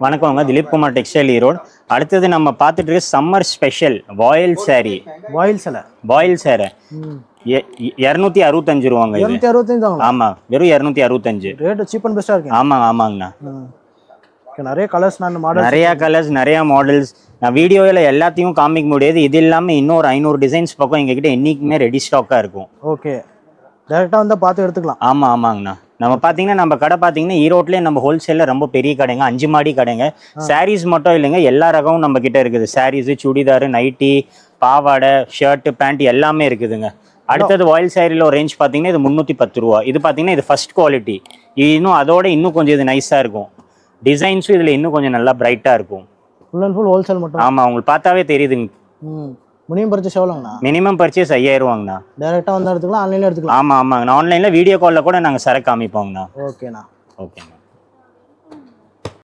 வணக்கங்க, திலீப் குமார் டெக்ஸ்டைல் ஈரோடு. அடுத்தது நம்ம பார்த்துட்டு இருக்க சம்மர் ஸ்பெஷல் வாயில் சாரி. வாயில் சேரை 265 ரூபாங்க. இது 265. ஆமா, வெறும் 265. ரேட் சீப் அண்ட் பெஸ்டா இருக்கு. ஆமாங்கண்ணா. நிறைய கலர்ஸ் நிறைய கலர்ஸ், நிறைய மாடல்ஸ். நான் வீடியோவில் எல்லாத்தையும் காமிக்க முடியாது. இது இல்லாமல் இன்னொரு 500 டிசைன்ஸ் பக்கம் எங்ககிட்ட என்றைக்குமே ரெடி ஸ்டாக்காக இருக்கும். ஓகே, டேரெக்டாக வந்து பார்த்து எடுத்துக்கலாம். ஆமாங்கண்ணா. நம்ம பார்த்தீங்கன்னா நம்ம கடை பார்த்தீங்கன்னா ஈரோட்லேயே நம்ம ஹோல்சேலில் ரொம்ப பெரிய கடைங்க, 5 மாடி கடைங்க. சாரீஸ் மட்டும் இல்லைங்க, எல்லா ரகமும் நம்ம கிட்ட இருக்குது. சாரீஸு, சுடிதாரு, நைட்டி, பாவாடை, ஷர்ட்டு, பேண்ட் எல்லாமே இருக்குதுங்க. அடுத்தது வாயில் சாரியில் ஒரு ரேஞ்ச் பார்த்தீங்கன்னா இது 310 ரூபா. இது பார்த்தீங்கன்னா இது ஃபர்ஸ்ட் குவாலிட்டி. இன்னும் அதோட இன்னும் கொஞ்சம் இது நைஸாக இருக்கும். டிசைன்ஸும் இதில் இன்னும் கொஞ்சம் நல்லா பிரைட்டாக இருக்கும். ஃபுல் அண்ட் ஃபுல் ஹோல்சேல் மட்டும். ஆமாம், உங்களுக்கு பார்த்தாவே தெரியுதுங்க. மினிமம் பர்ச்சேஸ் எவ்வளோங்கண்ணா? மினிமம் பர்ச்சேஸ் 5000 ரூபாங்கண்ணா. டேரெக்டாக வந்து எடுத்துக்கலாம், ஆன்லைனில் எடுத்துக்கலாம். ஆமாம். ஆன்லைனில் வீடியோ காலில் கூட நாங்கள் சரக்கு காமிப்போங்கண்ணா. ஓகேண்ணா. ஓகேண்ணா.